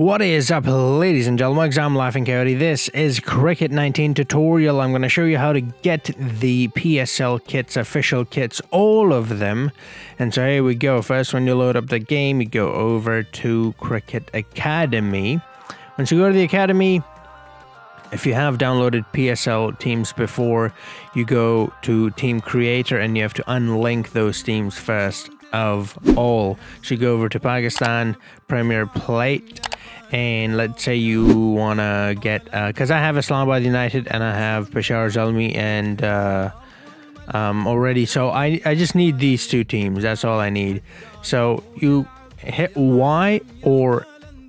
What is up, ladies and gentlemen? I'm Laughing Coyote. This is Cricket 19 tutorial. I'm going to show you how to get the PSL kits, official kits, all of them. And so here we go. First, when you load up the game, you go over to Cricket Academy. Once you go to the Academy, if you have downloaded PSL teams before, you go to Team Creator and you have to unlink those teams first of all. So you go over to Pakistan, Premier Plate. And let's say you want to get, because I have Islamabad United and I have Peshawar Zalmi and already, so I just need these two teams. That's all I need. So you hit Y or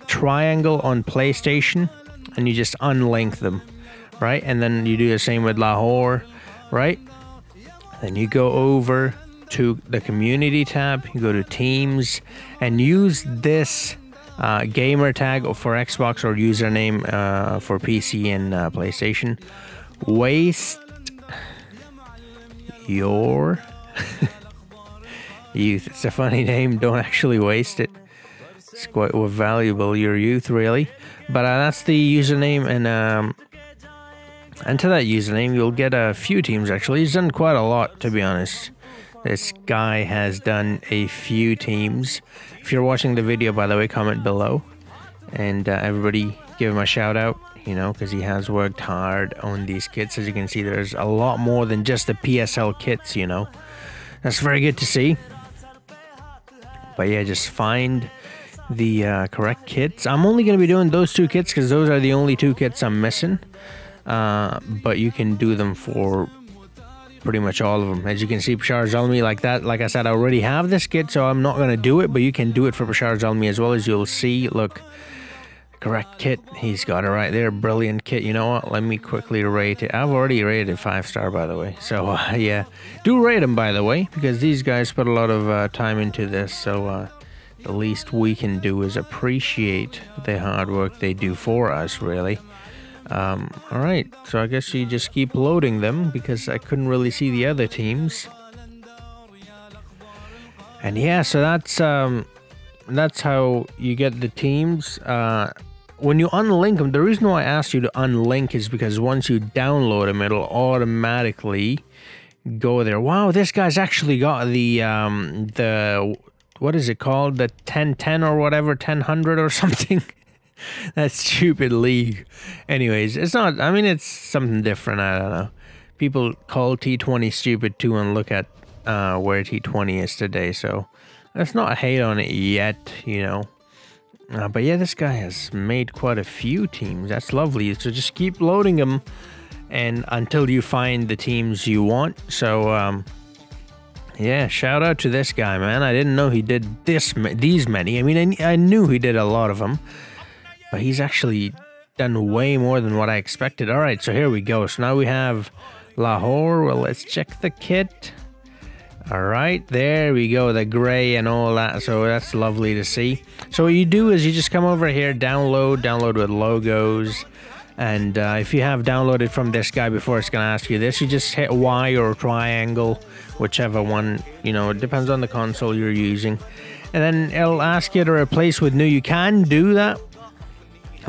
triangle on PlayStation and you just unlink them, right? And then you do the same with Lahore, right? Then you go over to the community tab, you go to teams and use this gamer tag for Xbox or username for PC and PlayStation. Waste your youth. It's a funny name. Don't actually waste it. It's quite valuable, your youth, really. But that's the username, and to that username you'll get a few teams. Actually, he's done quite a lot, to be honest. This guy has done a few teams. If you're watching the video, by the way, comment below. And everybody give him a shout out, you know, because he has worked hard on these kits. As you can see, there's a lot more than just the PSL kits, you know. That's very good to see. But yeah, just find the correct kits. I'm only going to be doing those two kits because those are the only two kits I'm missing. But you can do them for pretty much all of them. As you can see, Peshawar Zalmi like that. Like I said, I already have this kit, so I'm not going to do it, but you can do it for Peshawar Zalmi as well. As you'll see, look, correct kit. He's got it right there. Brilliant kit. You know what? Let me quickly rate it. I've already rated 5-star, by the way. So, yeah. Do rate them, by the way, because these guys put a lot of time into this. So, the least we can do is appreciate the hard work they do for us, really. Alright, so I guess you just keep loading them because I couldn't really see the other teams. And yeah, so that's how you get the teams. When you unlink them, the reason why I asked you to unlink is because once you download them, it'll automatically go there. Wow, this guy's actually got the what is it called? The 1010 or whatever, 1000 or something. That stupid league. Anyways, it's not, I mean, it's something different. I don't know. People call T20 stupid too, and look at where T20 is today. So let's not hate on it yet, you know. But yeah, this guy has made quite a few teams. That's lovely. So just keep loading them and until you find the teams you want. So yeah, shout out to this guy, man. I didn't know he did these many. I mean, I knew he did a lot of them. But he's actually done way more than what I expected. All right, so here we go. So now we have Lahore. Well, let's check the kit. All right, there we go. The gray and all that. So that's lovely to see. So what you do is you just come over here, download with logos. And if you have downloaded from this guy before, it's going to ask you this. You just hit Y or triangle, whichever one, you know, it depends on the console you're using. And then it'll ask you to replace with new. You can do that.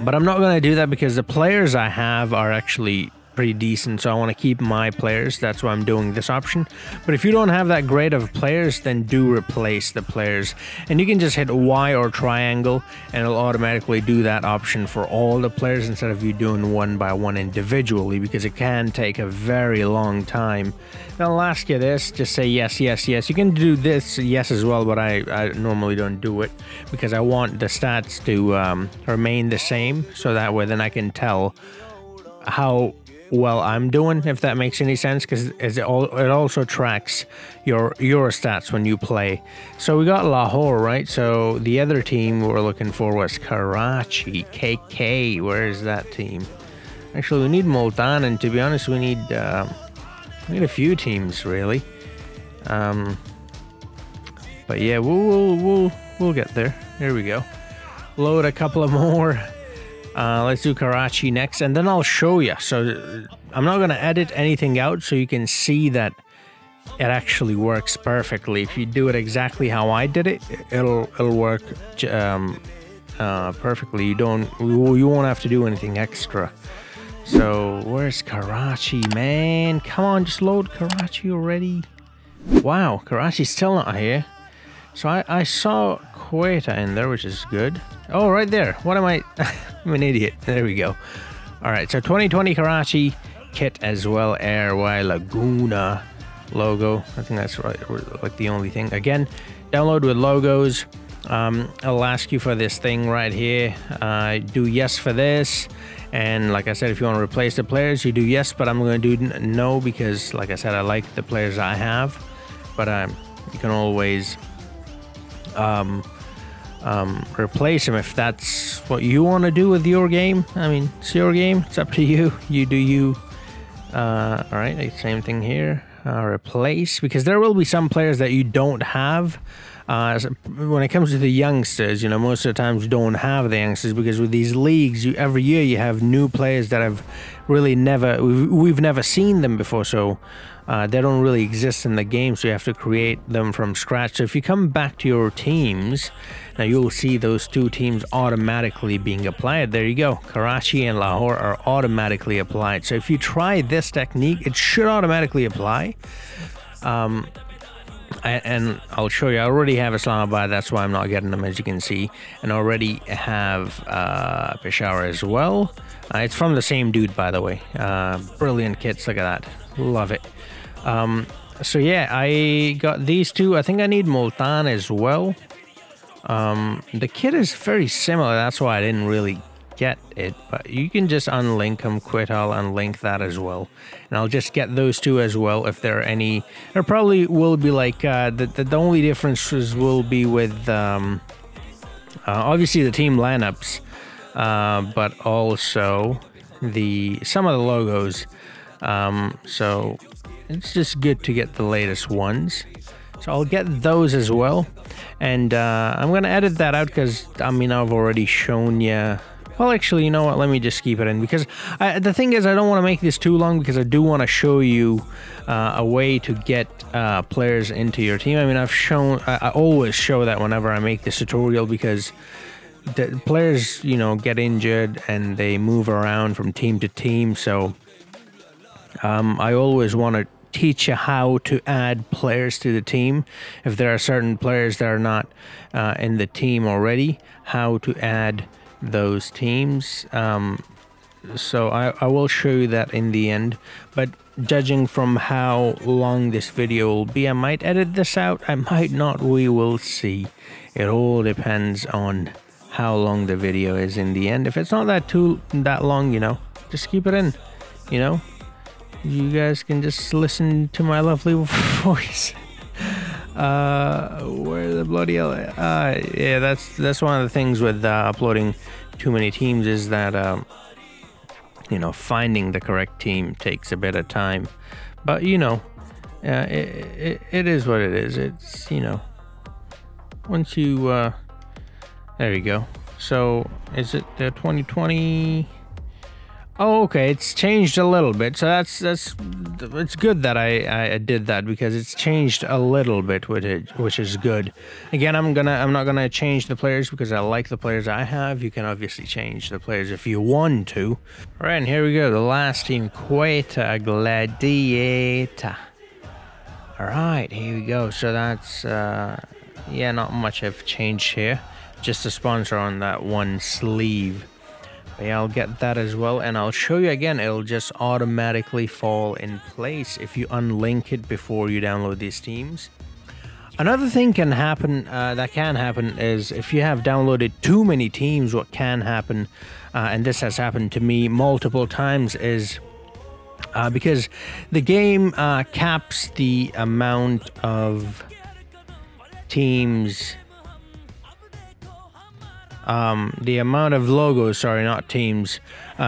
But I'm not going to do that because the players I have are actually pretty decent. So I want to keep my players. That's why I'm doing this option. But if you don't have that great of players, then do replace the players. And you can just hit Y or triangle and it'll automatically do that option for all the players instead of you doing one by one individually, because it can take a very long time. Then I'll ask you this. Just say yes, yes, yes. You can do this yes as well, but I normally don't do it because I want the stats to remain the same. So that way then I can tell how well I'm doing, if that makes any sense, because it also tracks your stats when you play. So we got Lahore, right? So the other team we're looking for was Karachi KK. Where is that team? Actually, we need Multan, and to be honest, we need a few teams really. But yeah, we'll get there. Here we go. Load a couple of more. Let's do Karachi next, and then I'll show you. So I'm not going to edit anything out, so you can see that it actually works perfectly. If you do it exactly how I did it, it'll work perfectly. You won't have to do anything extra. So where's Karachi, man? Come on, just load Karachi already. Wow, Karachi's still not here. So I saw Quetta in there, which is good. Oh, right there. What am I? I'm an idiot. There we go. All right, so 2020 Karachi kit as well. Airway Laguna logo. I think that's right, like the only thing. Again, download with logos. I'll ask you for this thing right here. Do yes for this. And like I said, if you want to replace the players, you do yes, but I'm going to do no because, like I said, I like the players I have. But you can always replace them if that's what you want to do with your game. I mean, it's your game. It's up to you. You do you. All right, same thing here. Replace, because there will be some players that you don't have. When it comes to the youngsters, you know, most of the times you don't have the youngsters because with these leagues, every year you have new players that have really we've never seen them before, so they don't really exist in the game, so you have to create them from scratch. So if you come back to your teams, now you'll see those two teams automatically being applied. There you go. Karachi and Lahore are automatically applied. So if you try this technique, it should automatically apply. And I'll show you. I already have Islamabad, that's why I'm not getting them, as you can see. And I already have Peshawar as well. It's from the same dude, by the way. Brilliant kits, look at that. Love it. So yeah, I got these two. I think I need Multan as well. The kit is very similar, that's why I didn't really get it, but you can just unlink them. Quit, I'll unlink that as well, and I'll just get those two as well if there are any. There probably will be like the only differences will be with obviously the team lineups, but also some of the logos. So it's just good to get the latest ones. So I'll get those as well, and I'm gonna edit that out because I mean I've already shown you. Well, actually, you know what? Let me just keep it in because the thing is I don't want to make this too long because I do want to show you a way to get players into your team. I mean, I always show that whenever I make this tutorial because the players, you know, get injured and they move around from team to team. So I always want to teach you how to add players to the team. If there are certain players that are not in the team already, how to add those teams. So I will show you that in the end, but judging from how long this video will be, I might edit this out, I might not, we will see. It all depends on how long the video is in the end. If it's not that long, you know, just keep it in, you know, you guys can just listen to my lovely voice. Where the bloody hell? Yeah, that's one of the things with uploading too many teams is that you know, finding the correct team takes a bit of time, but you know, it is what it is. It's, you know, once you there you go. So is it the 2020? Oh, okay, it's changed a little bit, so it's good that I did that because it's changed a little bit with it, which is good. Again, I'm not gonna change the players because I like the players I have. You can obviously change the players if you want to. All right, and here we go, the last team, Quetta Gladiators. All right, here we go. So that's yeah, not much have changed here. Just a sponsor on that one sleeve. Yeah, I'll get that as well, and I'll show you again. It'll just automatically fall in place if you unlink it before you download these teams. Another thing can happen that can happen is if you have downloaded too many teams, what can happen, and this has happened to me multiple times, is because the game caps the amount of teams. The amount of logos, sorry, not teams,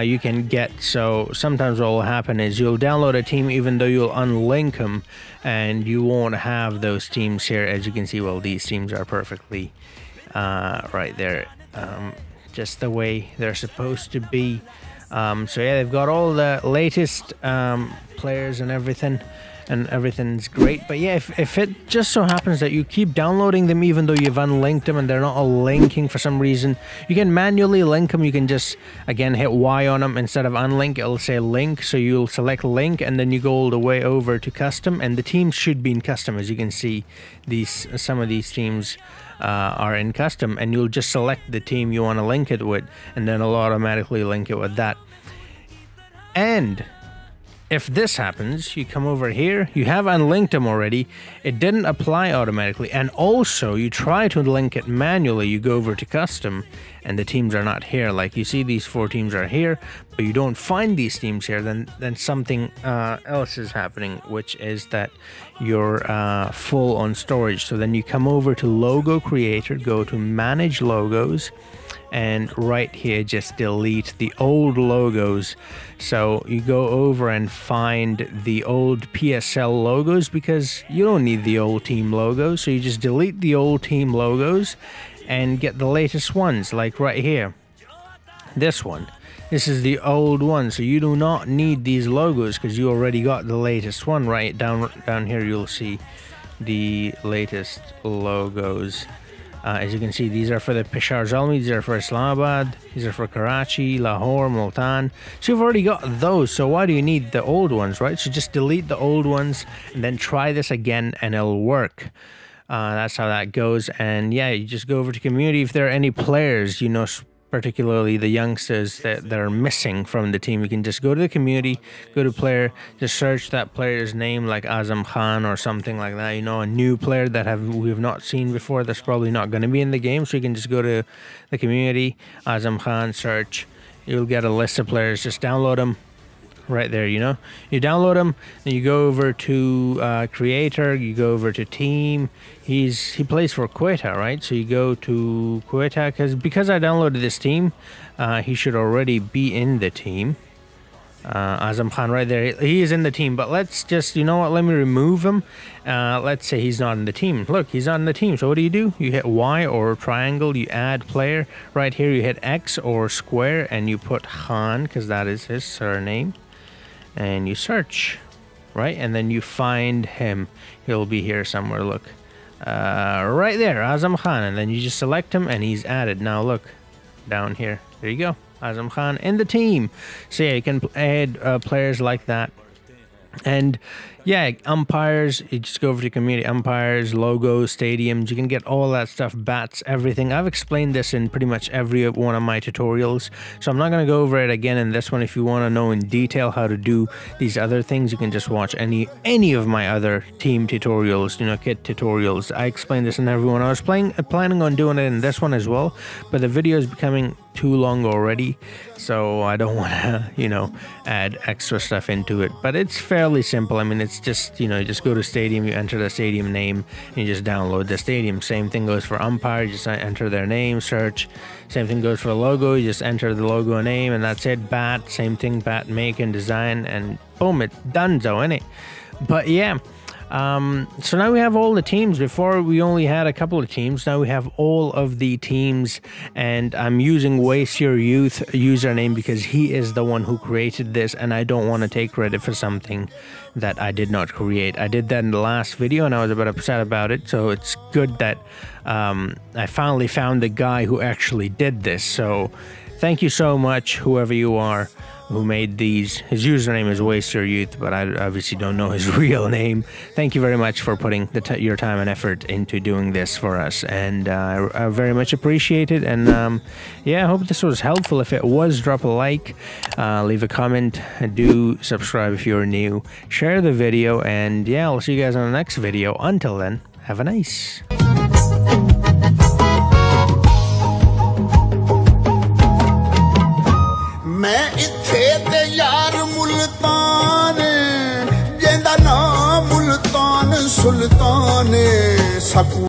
you can get. So sometimes what will happen is you'll download a team even though you'll unlink them and you won't have those teams here. As you can see, well, these teams are perfectly right there, just the way they're supposed to be. So yeah, they've got all the latest players and everything. and everything's great. But yeah, if it just so happens that you keep downloading them even though you've unlinked them and they're not all linking for some reason, you can manually link them. You can just again hit Y on them. Instead of unlink, it'll say link, so you'll select link and then you go all the way over to custom, and the teams should be in custom. As you can see, some of these teams are in custom, and you'll just select the team you want to link it with, and then it'll automatically link it with that. And if this happens, you come over here, you have unlinked them already, it didn't apply automatically, and also you try to link it manually, you go over to custom, and the teams are not here. Like you see, these 4 teams are here, but you don't find these teams here, then something else is happening, which is that you're full on storage. So then you come over to Logo Creator, go to Manage Logos, and right here just delete the old logos. So you go over and find the old PSL logos, because you don't need the old team logos, so you just delete the old team logos and get the latest ones, like right here, this one. This is the old one, so you do not need these logos because you already got the latest one. Right down here you'll see the latest logos. As you can see, these are for the Peshawar Zalmi, these are for Islamabad, these are for Karachi, Lahore, Multan. So you've already got those, so why do you need the old ones, right? So just delete the old ones and then try this again and it'll work. That's how that goes. And yeah, you just go over to community. If there are any players, you know, particularly the youngsters that are missing from the team, you can just go to the community, go to player, just search that player's name, like Azam Khan or something like that, you know, a new player that we have not seen before, that's probably not going to be in the game. So you can just go to the community, Azam Khan, search, you'll get a list of players, just download them right there. You know, you download them, and you go over to creator, you go over to team. He plays for Quetta, right? So you go to Quetta, because I downloaded this team, he should already be in the team. Azam Khan right there, he is in the team. But let's just, you know what, let me remove him. Let's say he's not in the team. Look, he's not in the team. So what do? You hit Y or triangle, you add player. Right here you hit X or square and you put Khan, because that is his surname, and you search, right? And then you find him. He'll be here somewhere. Look, right there, Azam Khan, and then you just select him and he's added. Now look down here, there you go, Azam Khan in the team. So yeah, you can add players like that. And yeah, umpires, you just go over to community, umpires, logos, stadiums, you can get all that stuff, bats, everything. I've explained this in pretty much every one of my tutorials, so I'm not going to go over it again in this one. If you want to know in detail how to do these other things, you can just watch any of my other team tutorials, you know, kit tutorials. I explained this in every one. I was planning on doing it in this one as well, but the video is becoming too long already, so I don't want to, you know, add extra stuff into it. But it's fairly simple. I mean, it's just, you know, you just go to stadium, you enter the stadium name, and you just download the stadium. Same thing goes for umpire, you just enter their name, search. Same thing goes for logo, you just enter the logo name, and that's it. Bat, same thing, bat make and design, and boom, it's done, so innit? But yeah, so now we have all the teams. Before we only had a couple of teams, now we have all of the teams, and I'm using Waste Your Youth username because he is the one who created this, and I don't want to take credit for something that I did not create. I did that in the last video and I was a bit upset about it, so it's good that I finally found the guy who actually did this. So thank you so much, whoever you are who made these. His username is Waste Your Youth, but I obviously don't know his real name. Thank you very much for putting your time and effort into doing this for us, and I very much appreciate it. And yeah, I hope this was helpful. If it was, drop a like, leave a comment, do subscribe if you're new, share the video, and yeah, I'll see you guys on the next video. Until then, have a nice. मैं इत्थे ते यार मुल्तान जेंदा नाम मुल्तान सुल्तान सकू